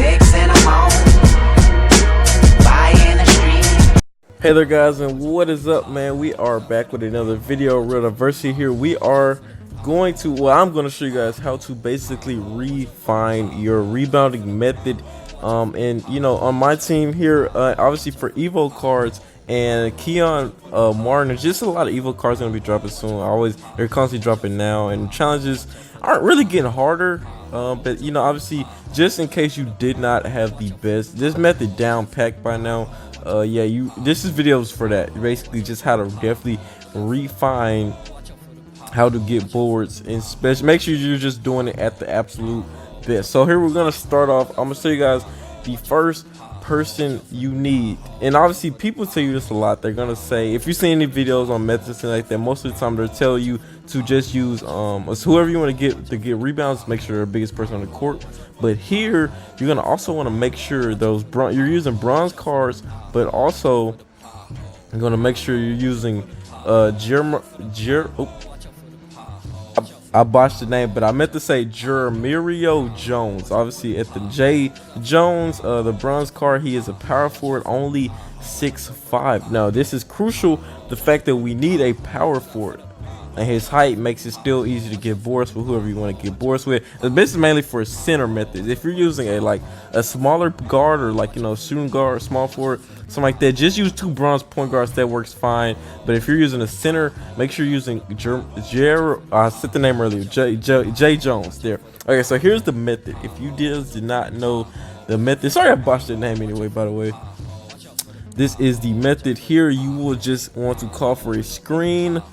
6 in the morning, fire in the street. Hey there guys, and what is up, man? We are back with another video. Real Diversity here. We are going to, I'm going to show you guys how to basically refine your rebounding method. And you know, on my team here, obviously for Evo cards and Keon Martin, just a lot of Evo cards gonna be dropping soon. They're constantly dropping now, and challenges aren't really getting harder. But you know, obviously, just in case you did not have this method down packed by now, yeah, this is videos for that. Basically, just how to definitely refine how to get boards, and make sure you're just doing it at the absolute best. So here we're gonna start off. I'm gonna show you guys the first person you need, and obviously people tell you this a lot. They're gonna say, if you see any videos on methods and like that, most of the time they'll tell you to just use whoever you want to get rebounds. Make sure they're the biggest person on the court. But here you're gonna also want to make sure you're using bronze cards, but also you're gonna make sure you're using I botched the name, but I meant to say Jeremirio Jones. Obviously at the J Jones, the bronze card, he is a power forward, only 6'5". Now this is crucial, the fact that we need a power forward, and his height makes it still easy to get boards with whoever you want to get boards with. This is mainly for center methods. If you're using a smaller guard, or like, you know, shooting guard, small forward, something like that, just use 2 bronze point guards. That works fine. But if you're using a center, make sure you're using I said the name earlier, J Jones there. Okay, so here's the method. If you did not know the method, sorry I botched the name anyway, by the way. This is the method. Here you will just want to call for a screen,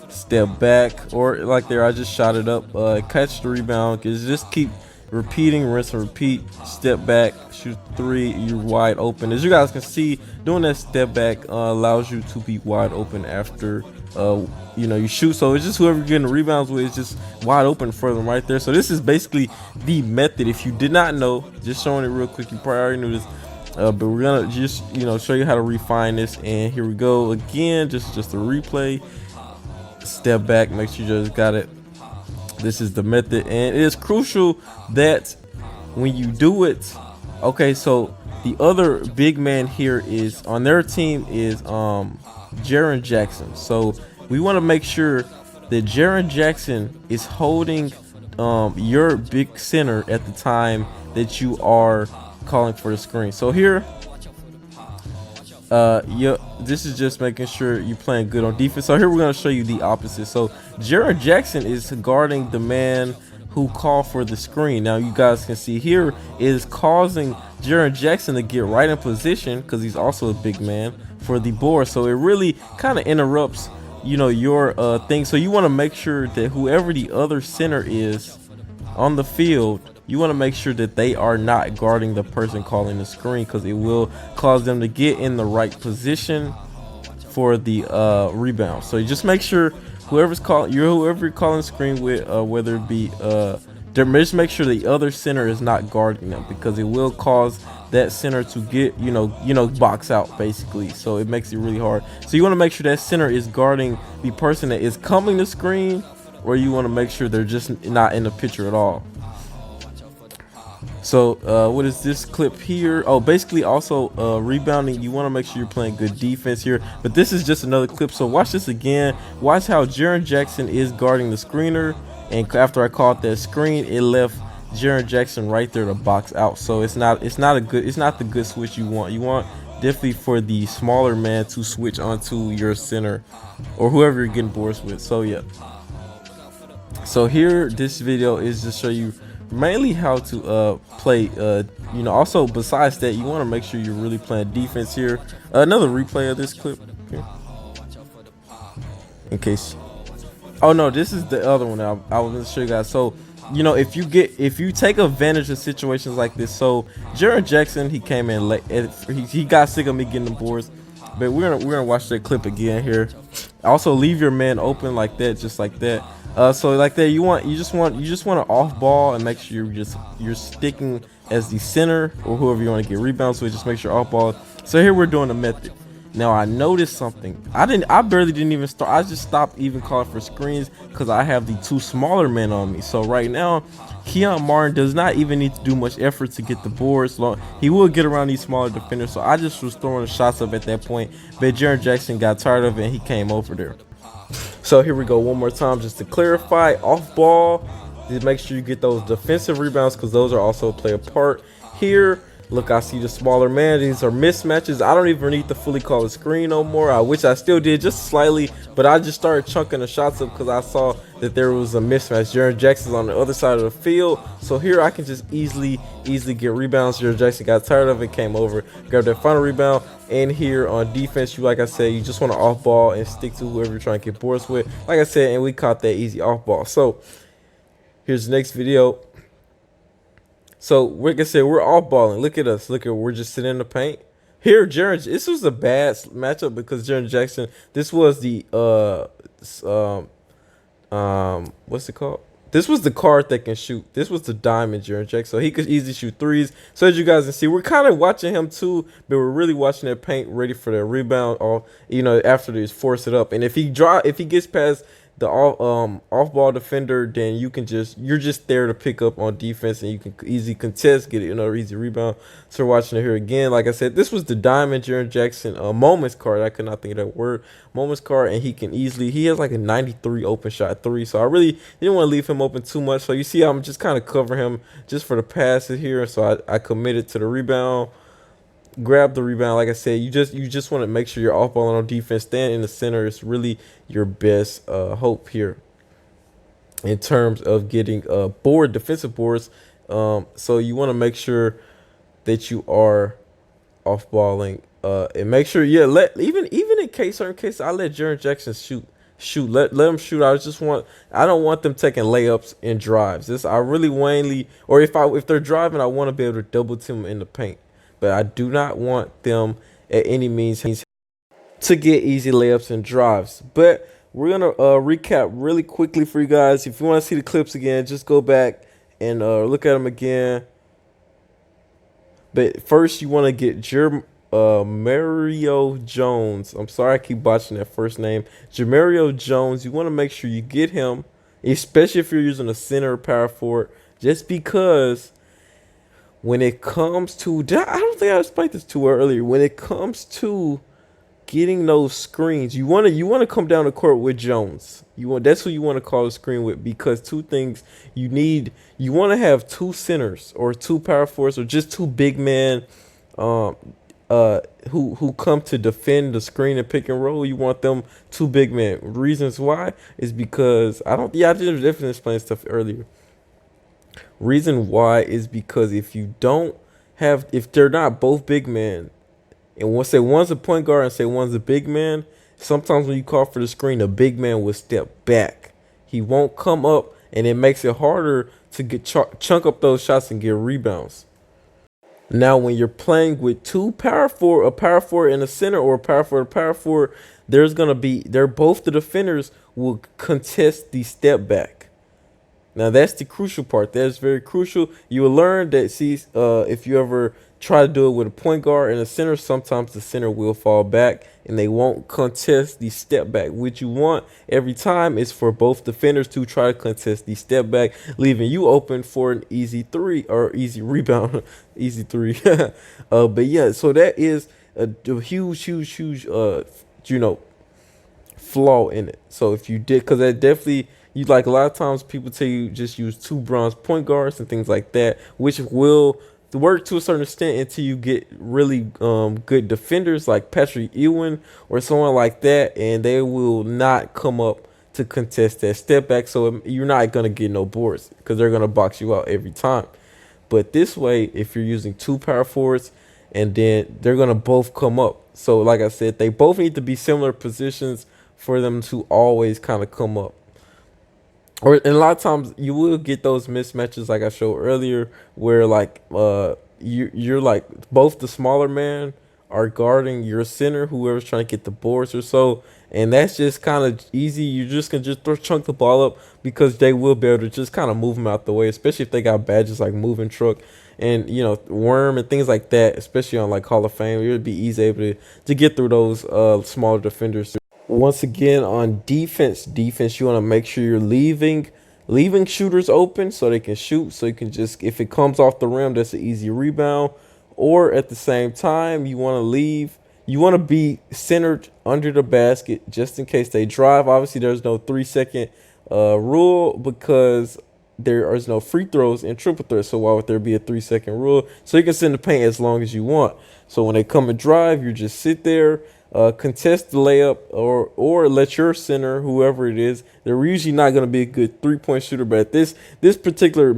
step back, or like there, I just shot it up, catch the rebound, cause just keep repeating, rinse and repeat. Step back, shoot 3, you're wide open. As you guys can see, doing that step back allows you to be wide open after you know, you shoot. So it's just whoever you're getting the rebounds with is just wide open for them right there. So this is basically the method. If you did not know, just showing it real quick, you probably already knew this, but we're gonna just, you know, show you how to refine this. And here we go again, just a replay. Step back, make sure you just got it. This is the method, and it is crucial that when you do it, okay, so the other big man here is on their team is Jaren Jackson. So we want to make sure that Jaren Jackson is holding your big center at the time that you are calling for the screen. So here, yeah, this is just making sure you're playing good on defense. So here we're going to show you the opposite. So Jaren Jackson is guarding the man who called for the screen. Now you guys can see here is causing Jaren Jackson to get right in position, because he's also a big man, for the board. So it really kind of interrupts, you know, your thing. So you want to make sure that whoever the other center is on the field, you want to make sure that they are not guarding the person calling the screen, because it will cause them to get in the right position for the rebound. So you just make sure whoever you're calling screen with, whether it be just make sure the other center is not guarding them, because it will cause that center to get, you know, box out basically. So it makes it really hard. So you want to make sure that center is guarding the person that is coming to screen, or you want to make sure they're just not in the picture at all. So what is this clip here? Oh, basically also rebounding, you want to make sure you're playing good defense here. But this is just another clip, so watch this again. Watch how Jaren Jackson is guarding the screener, and after I caught that screen, it left Jaren Jackson right there to box out. So it's not the good switch you want. You want definitely for the smaller man to switch onto your center or whoever you're getting boards with. So yeah, so here this video is to show you mainly how to play, you know, also besides that, you want to make sure you're really playing defense here. Another replay of this clip here, in case, oh no, this is the other one I was going to show you guys. So you know, if you take advantage of situations like this, so Jaren Jackson, he came in late, he got sick of me getting the boards, but we're gonna watch that clip again here. Also leave your man open like that, just like that. So like that, you just want to off ball and make sure you're sticking as the center or whoever you want to get rebounds with. Just make sure off ball. So here we're doing the method. Now I noticed something. I barely didn't even start. I just stopped even calling for screens because I have the 2 smaller men on me. So right now Keon Martin does not even need to do much effort to get the boards. He will get around these smaller defenders. So I just was throwing the shots up at that point. But Jaren Jackson got tired of it and he came over there. So here we go one more time just to clarify. Off ball, just make sure you get those defensive rebounds because those are also play a part here. Look, I see the smaller man. These are mismatches. I don't even need to fully call a screen no more. I wish I still did just slightly, but I just started chunking the shots up because I saw that there was a mismatch. Jaren Jackson's on the other side of the field. So here I can just easily get rebounds. Jaren Jackson got tired of it, came over, grabbed that final rebound. And here on defense, like I said, you just want to off ball and stick to whoever you're trying to get boards with. Like I said, and we caught that easy off ball. So here's the next video. So like I said, we're off balling. Look at us. Look at, we're just sitting in the paint. Here, Jaren, this was a bad matchup because Jaren Jackson, this was the what's it called? This was the card that can shoot. This was the diamond Jaren Jackson. So he could easily shoot threes. So as you guys can see, we're kind of watching him too, but we're really watching that paint ready for the rebound or after they force it up. And if he gets past the off ball defender, then you're just there to pick up on defense and you can easily contest, get another easy rebound. So we're watching it here again. Like I said, this was the diamond Jaren Jackson moments card. I could not think of that word, moments card, and he has like a 93 open shot three. So I really didn't want to leave him open too much. So you see, I'm just kind of covering him just for the passes here. So I committed to the rebound. Grab the rebound. Like I said, you just want to make sure you're off ball on defense. Stand in the center is really your best hope here in terms of getting defensive boards. So you want to make sure that you are off balling and make sure let even in certain cases I let Jaren Jackson shoot. Let him shoot. I don't want them taking layups and drives. I really wanly, or if they're driving, I want to be able to double team them in the paint. But I do not want them at any means to get easy layups and drives. But we're going to recap really quickly for you guys. If you want to see the clips again, just go back and look at them again. But first, you want to get Jamario Jones. I'm sorry I keep botching that first name. Jamario Jones. You want to make sure you get him, especially if you're using a center or power forward, just because when it comes to, I don't think I explained this too earlier. When it comes to getting those screens, you want to come down the court with Jones. That's who you want to call the screen with, because two things you want to have two centers or two power forwards or just two big men who come to defend the screen and pick and roll. You want them two big men. Reasons why is because I definitely explained stuff earlier. Reason why is because if they're not both big men, and one's a point guard and say one's a big man, sometimes when you call for the screen, the big man will step back. He won't come up, and it makes it harder to get chunk up those shots and get rebounds. Now, when you're playing with a power forward in the center, or a power forward, both the defenders will contest the step back. Now, that's the crucial part. That's very crucial. You will learn that, if you ever try to do it with a point guard and a center, sometimes the center will fall back and they won't contest the step back. What you want every time is for both defenders to try to contest the step back, leaving you open for an easy three or easy rebound. Easy three. But yeah, so that is a huge flaw in it. So if you did, because that definitely, a lot of times people tell you just use two bronze point guards and things like that, which will work to a certain extent until you get really good defenders like Patrick Ewing or someone like that, and they will not come up to contest that step back. So you're not going to get no boards because they're going to box you out every time. But this way, if you're using two power forwards, and then they're going to both come up. So like I said, they both need to be similar positions for them to always kind of come up. And a lot of times you will get those mismatches like I showed earlier, where you're like both the smaller man are guarding your center, whoever's trying to get the boards or so, and that's just kind of easy. You just can chunk the ball up because they will be able to just kind of move them out the way, especially if they got badges like moving truck and worm and things like that, especially on like Hall of Fame. It would be easy able to get through those smaller defenders. Once again, on defense, you want to make sure you're leaving leaving shooters open so they can shoot. So you can just, if it comes off the rim, that's an easy rebound. Or at the same time, you want to leave. You want to be centered under the basket just in case they drive. Obviously, there's no 3 second rule because there is no free throws in triple threat. So why would there be a 3 second rule? So you can sit in the paint as long as you want. So when they come and drive, you just sit there, contest the layup, or let your center, whoever it is, they're usually not going to be a good 3 point shooter. But at this particular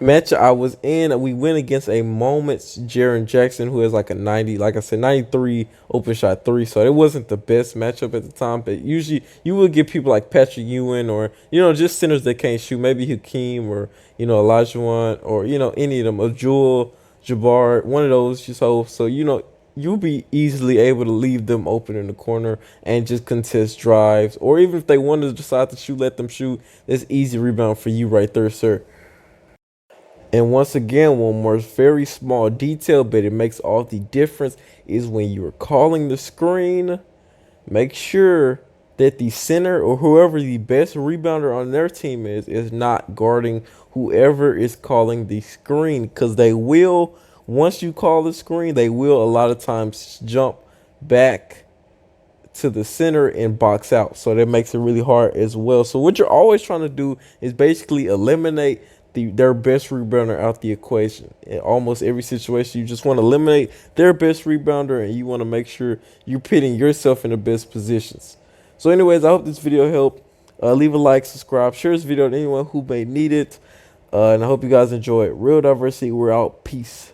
match I was in, we went against a moment's Jaren Jackson, who has like a 90, like I said, 93 open shot three. So it wasn't the best matchup at the time, but usually you will get people like Patrick Ewing, or just centers that can't shoot, maybe Hakeem, or Olajuwon, or any of them, Abdul Jabbar, one of those. So you'll be easily able to leave them open in the corner and just contest drives, or even if they want to decide to shoot, let them shoot. That's easy rebound for you right there, sir. And once again, one more very small detail, but it makes all the difference, is when you're calling the screen, make sure that the center or whoever the best rebounder on their team is not guarding whoever is calling the screen, because they will, once you call the screen, they will a lot of times jump back to the center and box out. So that makes it really hard as well. So what you're always trying to do is basically eliminate their best rebounder out the equation. In almost every situation, you just want to eliminate their best rebounder, and you want to make sure you're pitting yourself in the best positions. So anyways, I hope this video helped. Leave a like, subscribe, share this video to anyone who may need it. And I hope you guys enjoy it. Real Diversity, we're out. Peace.